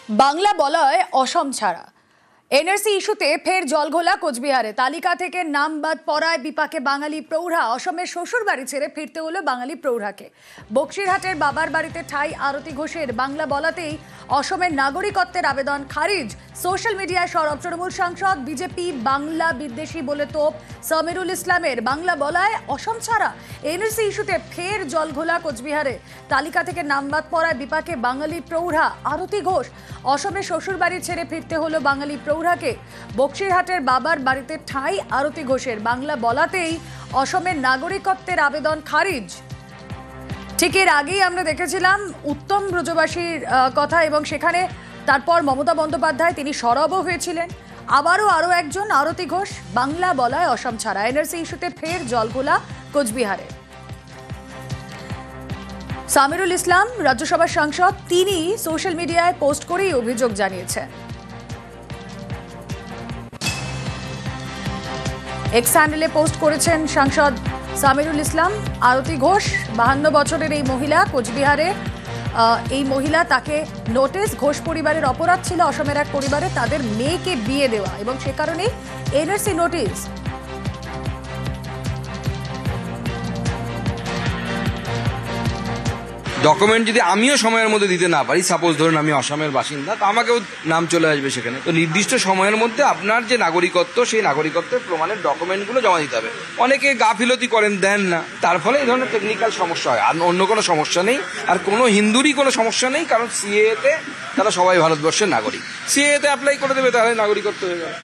বাংলা বলয় অসম ছাড়া এনআরসি ইস্যুতে ফের জলঘোলা কোচবিহারে। তালিকা থেকে নাম বাদ পড়ায় বিপাকে বাঙালি প্রৌঢ়া। অসমের শ্বশুর বাড়ি ছেড়ে ফিরতে হলো বাঙালি প্রৌঢ়াকে। বক্সিরহাটের বাবার বাড়িতে ঠাঁই আরতি ঘোষের। বাংলা বলাতেই অসমের নাগরিকত্বের আবেদন খারিজ। সোশ্যাল মিডিয়ায় সরব তৃণমূল সাংসদ। বিজেপি বাংলা বিদ্বেষী বলে তোপ সামিরুল ইসলামের। বাংলা বলায় অসম ছাড়া এনআরসি ইস্যুতে ফের জলঘোলা কোচবিহারে। তালিকা থেকে নাম বাদ পড়ায় বিপাকে বাঙালি প্রৌঢ়া আরতি ঘোষ। অসমের শ্বশুর বাড়ি ছেড়ে ফিরতে হলো বাঙালি প্রৌঢ়াকে। বক্সিরহাটের বাবার বাড়িতে ঠাঁই আরতি ঘোষের। বাংলা বলাতেই অসমের নাগরিকত্বের আবেদন খারিজ। ঠিক এর আগেই আমরা দেখেছিলাম উত্তম ব্রজবাসীর কথা, এবং সেখানে তারপর মমতা বন্দ্যোপাধ্যায় তিনি সরবও হয়েছিলেন। আরও একজন আরতি ঘোষ। বাংলা বলায় অসম ছাড়া এনআরসি ইস্যুতে ফের জলঘোলা কোচবিহারে। সামিরুল ইসলাম রাজ্যসভার সাংসদ, তিনি সোশ্যাল মিডিয়ায় পোস্ট করেই অভিযোগ জানিয়েছেন। এক্স হ্যান্ডেলে পোস্ট করেছেন সাংসদ সামিরুল ইসলাম। আরতি ঘোষ 52 বছরের এই মহিলা, কোচবিহারে এই মহিলা, তাকে নোটিশ। ঘোষ পরিবারের অপরাধ ছিল অসমের এক পরিবারে তাদের মেয়েকে বিয়ে দেওয়া, এবং সে কারণেই এনআরসি নোটিশ। ডকুমেন্ট যদি আমিও সময়ের মধ্যে দিতে না পারি, সাপোজ ধরুন আমি অসমের বাসিন্দা, তো আমাকেও নাম চলে আসবে সেখানে। তো নির্দিষ্ট সময়ের মধ্যে আপনার যে নাগরিকত্ব, সেই নাগরিকত্বের প্রমাণের ডকুমেন্টগুলো জমা দিতে হবে। অনেকে গাফিলতি করেন, দেন না, তার ফলে এই ধরনের টেকনিক্যাল সমস্যা হয়। আর অন্য কোনো সমস্যা নেই, আর কোনো হিন্দুরই কোনো সমস্যা নেই, কারণ সিএতে তারা সবাই ভারতবর্ষের নাগরিক। সিএতে অ্যাপ্লাই করে দেবে, তাহলে নাগরিকত্ব হয়ে যাবে।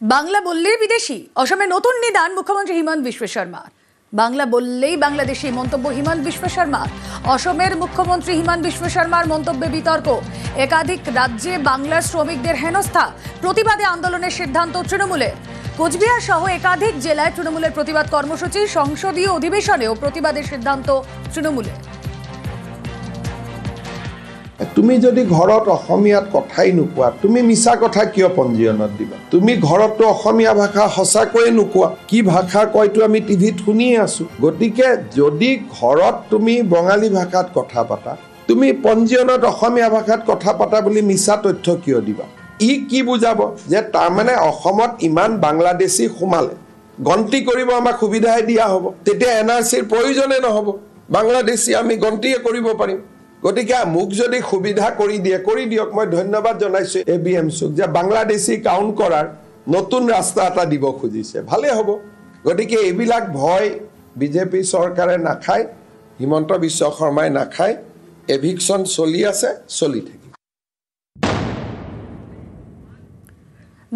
বাংলা বললেই বিদেশি, অসমের নতুন নিদান মুখ্যমন্ত্রী হিমন্ত বিশ্ব শর্মা। বাংলা বললেই বাংলাদেশি মন্তব্য হিমন্ত বিশ্ব শর্মা। অসমের মুখ্যমন্ত্রী হিমন্ত বিশ্ব শর্মার মন্তব্যে বিতর্ক। একাধিক রাজ্যে বাংলার শ্রমিকদের হেনস্থা। প্রতিবাদে আন্দোলনের সিদ্ধান্ত তৃণমূলের। কোচবিহার সহ একাধিক জেলায় তৃণমূলের প্রতিবাদ কর্মসূচি। সংসদীয় অধিবেশনেও প্রতিবাদের সিদ্ধান্ত তৃণমূলের। তুমি যদি ঘৰত অসমীয়াত কথাই নোকোৱা, তুমি মিছা কথা কিয় পঞ্জীয়নত দিবা? তুমি ঘৰতো অসমীয়া ভাষা সঁচাকৈয়ে নোকোৱা, কি ভাষা কয়তো আমি টিভিত শুনিয়ে আছো। গতিকে যদি ঘৰত তুমি বঙালী ভাষাত কথা পাতা, তুমি পঞ্জীয়নত অসমীয়া ভাষাত কথা পাতা বুলি মিছা তথ্য কিয় দিবা? ই কি বুজাব যে তাৰমানে অসমত ইমান বাংলাদেশী সোমালে, গন্তি কৰিব আমাক সুবিধাই দিয়া হ'ব, তেতিয়া এনআৰচিৰ প্ৰয়োজনে নহ'ব, বাংলাদেশী আমি গন্তিয়ে কৰিব পাৰিম। গতিকে মোক যদি সুবিধা কৰি দিয়ক। মই ধন্যবাদ জনাইছো এবিএমচিক যে বাংলাদেশী কাউণ্ট কৰাৰ নতুন ৰাস্তা এটা দিব খুজিছে, ভালে হ'ব। গতিকে এইবিলাক ভয় বিজেপি চৰকাৰে নাখায়, হিমন্ত বিশ্ব শৰ্মাই নাখায়। এভিকশ্যন চলি আছে, চলি থাকিব।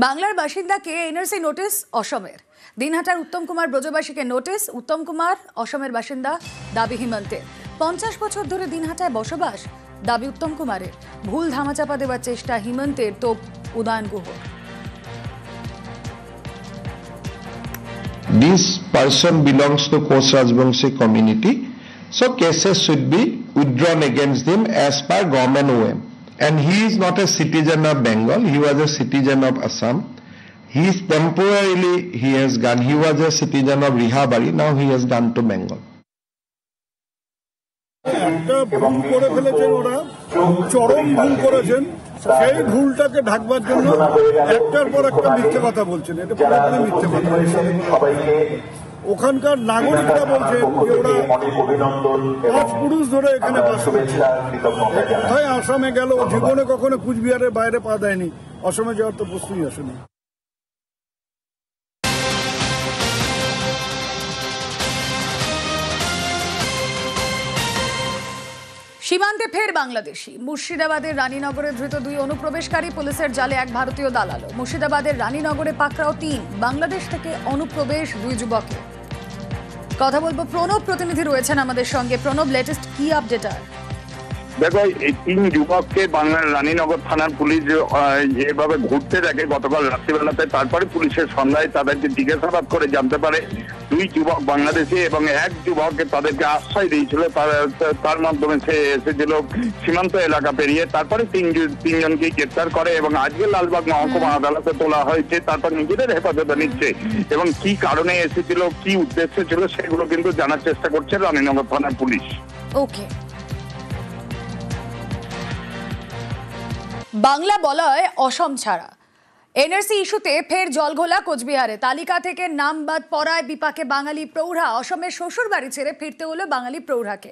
বাংলার বাসিন্দাকে এনআরসি নোটিশ অসমের। দিনহাটার উত্তম কুমার ব্রজবাসীকে নোটিশ। উত্তম কুমার অসমের বাসিন্দা, দাবি হিমন্তের। 50 বছর ধরে দিনহাটায় বসবাস, দাবি উত্তম কুমারের। ভুল ধামাচাপা দেওয়ার চেষ্টা হিমন্তের, তো Udayan Guha. This person belongs to Koch Rajbangshi community, so cases should be withdrawn against him as per government OM. And he is not a citizen of Bengal, he was a citizen of Assam. He is temporarily, he was a citizen of Rihabari, now he has gone to Bengal. একটা ভুল করে ফেলেছেন, ওরা চরম ভুল করেছেন। সেই ভুলটাকে ঢাকবার জন্য একটার পর একটা মিথ্যে কথা বলছেন। এটা পুরোপুরি মিথ্যে কথা। ওখানকার নাগরিকরা বলছেন যে ওরা 5 পুরুষ ধরে এখানে বাস করছে। কোথায় আসামে গেল, জীবনে কখনো কুচবিহারের বাইরে পা দেয়নি, অসমে যাওয়ার তো প্রশ্নই আসেনি। সীমান্তে ফের বাংলাদেশি। মুর্শিদাবাদের রানীনগরে ধৃত 2 অনুপ্রবেশকারী। পুলিশের জালে এক ভারতীয় দালালো। মুর্শিদাবাদের রানীনগরে পাকড়াও 3 বাংলাদেশ থেকে অনুপ্রবেশ 2 যুবকের। কথা বলবো, প্রণব প্রতিনিধি রয়েছেন আমাদের সঙ্গে। প্রণব, লেটেস্ট কি আপডেট? দেখো, এই 3 যুবককে বাংলার রানীনগর থানার পুলিশ যেভাবে ঘুরতে দেখে গতকাল রাত্রিবেলাতে, তারপরে পুলিশের সন্ধ্যায় তাদেরকে জিজ্ঞাসাবাদ করে জানতে পারে 2 যুবক বাংলাদেশি এবং 1 যুবককে তাদেরকে আশ্রয় দিয়েছিল। তার মাধ্যমে সে এসেছিল সীমান্ত এলাকা পেরিয়ে। তারপরে 3 জনকে গ্রেপ্তার করে এবং আজকে লালবাগ মহকুমা আদালতে তোলা হয়েছে। তারপর নিজেদের হেফাজতে নিচ্ছে এবং কি কারণে এসেছিল, কি উদ্দেশ্য ছিল, সেগুলো কিন্তু জানার চেষ্টা করছে রানীনগর থানার পুলিশ। ওকে। বাংলা বলয় অসম ছাড়া এনআরসি ইস্যুতে ফের জলঘোলা কোচবিহারে। তালিকা থেকে নাম বাদ পড়ায় বিপাকে বাঙালি প্রৌঢ়া। অসমের শ্বশুর বাড়ি ছেড়ে ফিরতে হলো বাঙালি প্রৌঢ়াকে।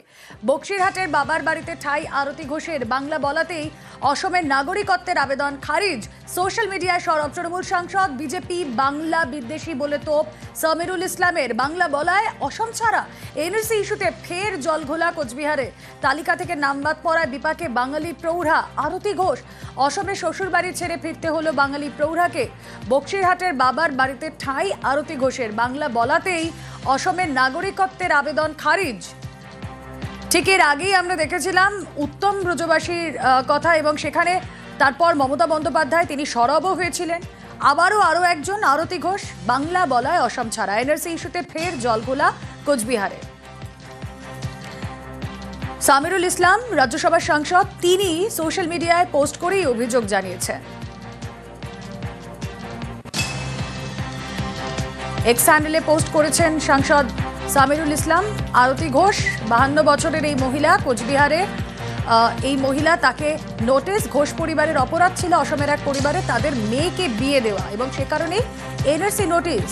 বক্সিরহাটের বাবার বাড়িতে ঠাঁই আরতি ঘোষের। বাংলা বলাতেই অসমের নাগরিকত্বের আবেদন খারিজ। সোশ্যাল মিডিয়ায় সরব তৃণমূল সাংসদ। বিজেপি বাংলা বিদ্বেষী বলে তোপ সামিরুল ইসলামের। বাংলা বলায় অসম ছাড়া এনআরসি ইস্যুতে ফের জলঘোলা কোচবিহারে। তালিকা থেকে নাম বাদ পড়ায় বিপাকে বাঙালি প্রৌঢ়া আরতি ঘোষ। অসমের শ্বশুর বাড়ি ছেড়ে ফিরতে হলো বাঙালি প্রৌঢ়াকে। বক্সিরহাটের বাবার বাড়িতে ঠাঁই আরতি ঘোষের। বাংলা বলাতেই অসমের নাগরিকত্বের আবেদন খারিজ। ঠিক এর আগেই আমরা দেখেছিলাম উত্তম ব্রজবাসীর কথা, এবং সেখানে তারপর মমতা বন্দ্যোপাধ্যায় তিনি সরবও হয়েছিলেন। আরও একজন আরতি ঘোষ। বাংলা বলায় অসম ছাড়া এনআরসি ইস্যুতে ফের জলঘোলা কোচবিহারে। সামিরুল ইসলাম রাজ্যসভার সাংসদ, তিনি সোশ্যাল মিডিয়ায় পোস্ট করেই অভিযোগ জানিয়েছেন। এক্স হ্যান্ডেলে পোস্ট করেছেন সাংসদ সামিরুল ইসলাম। আরতি ঘোষ 52 বছরের এই মহিলা, কোচবিহারে এই মহিলা, তাকে নোটিশ। ঘোষ পরিবারের অপরাধ ছিল অসমের এক পরিবারে তাদের মেয়েকে বিয়ে দেওয়া, এবং সে কারণেই এনআরসি নোটিশ।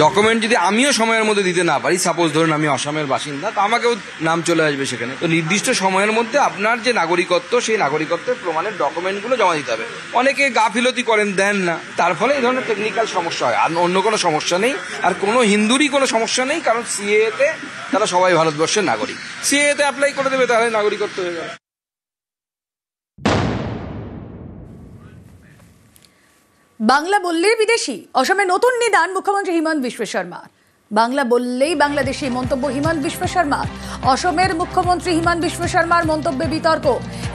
ডকুমেন্ট যদি আমিও সময়ের মধ্যে দিতে না পারি, সাপোজ ধরুন আমি অসমের বাসিন্দা, তো আমাকেও নাম চলে আসবে সেখানে। তো নির্দিষ্ট সময়ের মধ্যে আপনার যে নাগরিকত্ব, সেই নাগরিকত্বের প্রমাণের ডকুমেন্টগুলো জমা দিতে হবে। অনেকে গাফিলতি করেন, দেন না, তার ফলে এই ধরনের টেকনিক্যাল সমস্যা হয়। আর অন্য কোনো সমস্যা নেই, আর কোনো হিন্দুরই কোনো সমস্যা নেই, কারণ সিএতে তারা সবাই ভারতবর্ষের নাগরিক। সিএতে অ্যাপ্লাই করে দেবে, তাহলে নাগরিকত্ব হয়ে যাবে। বাংলা বললেই বিদেশি, অসমে নতুন নিদান মুখ্যমন্ত্রী হিমন্ত বিশ্ব শর্মার। বাংলা বললেই বাংলাদেশি মন্তব্য হিমন্ত বিশ্ব শর্মার। অসমের মুখ্যমন্ত্রী হিমন্ত বিশ্ব শর্মার মন্তব্যে বিতর্ক।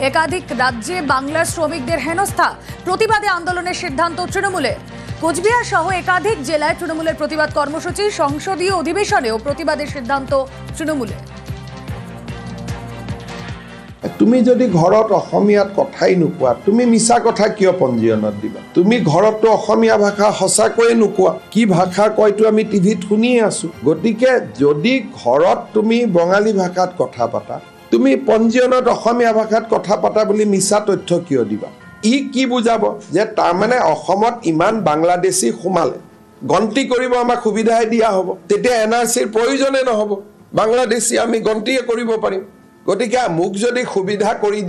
একাধিক রাজ্যে বাংলার শ্রমিকদের হেনস্থা। প্রতিবাদে আন্দোলনের সিদ্ধান্ত তৃণমূলের। কোচবিহার সহ একাধিক জেলায় তৃণমূলের প্রতিবাদ কর্মসূচি। সংসদীয় অধিবেশনেও প্রতিবাদের সিদ্ধান্ত তৃণমূলের। তুমি যদি ঘৰত অসমীয়াত কথাই নোকোৱা, তুমি মিছা কথা কিয় পঞ্জীয়নত দিবা? তুমি ঘৰততো অসমীয়া ভাষা সঁচাকৈয়ে নোকোৱা। কি ভাষা কয়তো আমি টিভিত শুনিয়ে আছো। গতিকে যদি ঘৰত তুমি বঙালী ভাষাত কথা পাতা, তুমি পঞ্জীয়নত অসমীয়া ভাষাত কথা পাতা বুলি মিছা তথ্য কিয় দিবা? ই কি বুজাব যে তাৰমানে অসমত ইমান বাংলাদেশী সোমালে, গন্তি কৰিব আমাক সুবিধাই দিয়া হ'ব, তেতিয়া এনআৰচিৰ প্ৰয়োজনে নহ'ব। বাংলাদেশী আমি গন্তিয়ে কৰিব পাৰিম। গতিকে মোক যদি সুবিধা কৰি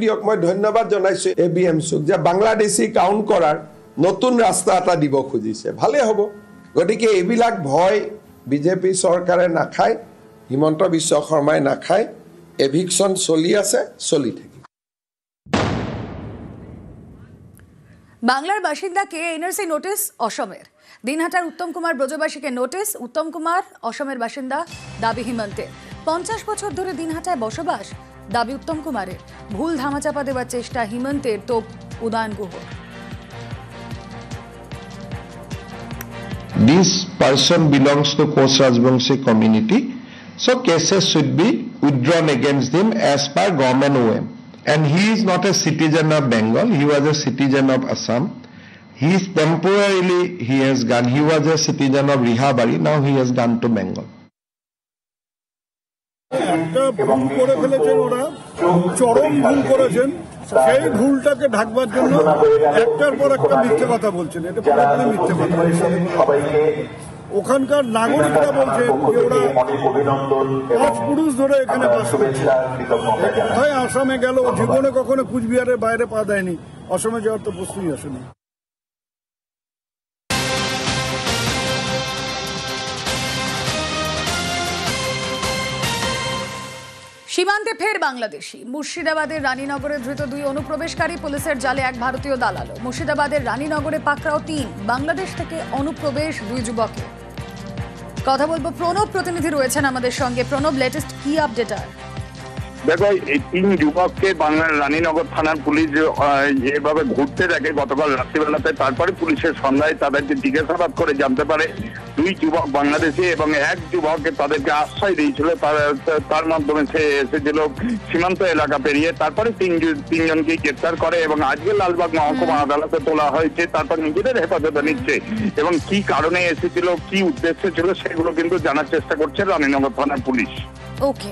দিয়ক। মই ধন্যবাদ জনাইছোঁ ABMCক যে বাংলাদেশী কাউণ্ট কৰাৰ নতুন ৰাস্তা এটা দিব খুজিছে, ভালেই হ'ব। গতিকে এইবিলাক ভয় বিজেপি চৰকাৰে নাখায়, হিমন্ত বিশ্ব শৰ্মাই নাখায়। এভিকশ্যন চলি আছে, চলি থাকিব। বাংলার বাসিন্দাকে এনআরসি নোটিশ অসমের। দিনহাটার উত্তম কুমার ব্রজবাসীকে নোটিশ। উত্তম কুমার অসমের বাসিন্দা, দাবি হিমন্তের। 50 বছর ধরে দিনহাটায় বসবাস, দাবি উত্তম কুমারের। ভুল ধামাচাপা দেওয়ার চেষ্টা হিমন্তের, তো Udayan Guha. This person belongs to Koch Rajbangshi community, so cases should be withdrawn against him as per government OM. And he is not a citizen of Bengal, he was a citizen of Assam. He is temporarily, he was a citizen of Rihabari, now he has gone to Bengal. একটা ভুল করে ফেলেছেন ওরা, চরম ভুল করেছেন। সেই ভুলটাকে ঢাকবার জন্য একটার পর একটা মিথ্যে কথা বলছেন। এটা পুরোপুরি মিথ্যে কথা। ওখানকার নাগরিকরা বলছেন যে ওরা 5 পুরুষ ধরে এখানে বাস করছে। কোথায় আসামে গেল, জীবনে কখনো কুচবিহারের বাইরে পা দেয়নি। অসমে যাওয়ার তো প্রশ্নই আসেনি। সীমান্তে ফের বাংলাদেশি। মুর্শিদাবাদের রানীনগরে ধৃত 2 অনুপ্রবেশকারী, পুলিশের জালে এক ভারতীয় দালাল। মুর্শিদাবাদের রানীনগরে পাকড়াও 3 বাংলাদেশ থেকে অনুপ্রবেশ 2 যুবকের। কথা বলবো, প্রণব প্রতিনিধি রয়েছেন আমাদের সঙ্গে। প্রণব, লেটেস্ট কি আপডেট? দেখো, এই 3 যুবককে বাংলার রানীনগর থানার পুলিশ যেভাবে ঘুরতে দেখে গতকাল রাত্রিবেলাতে, তারপরে পুলিশের সন্ধ্যায় তাদেরকে জিজ্ঞাসাবাদ করে জানতে পারে দুই যুবক বাংলাদেশি এবং এক যুবক তাদেরকে আশ্রয় দিয়েছিল, তার মাধ্যমে সে এসেছিল সীমান্ত এলাকা পেরিয়ে। তারপরে তিনজনকে গ্রেপ্তার করে এবং আজকে লালবাগ মহকুমা আদালতে তোলা হয়েছে। তারপর নিজেদের হেফাজতে নিচ্ছে এবং কি কারণে এসেছিল, কি উদ্দেশ্য ছিল, সেগুলো কিন্তু জানার চেষ্টা করছে রানীনগর থানার পুলিশ। ওকে।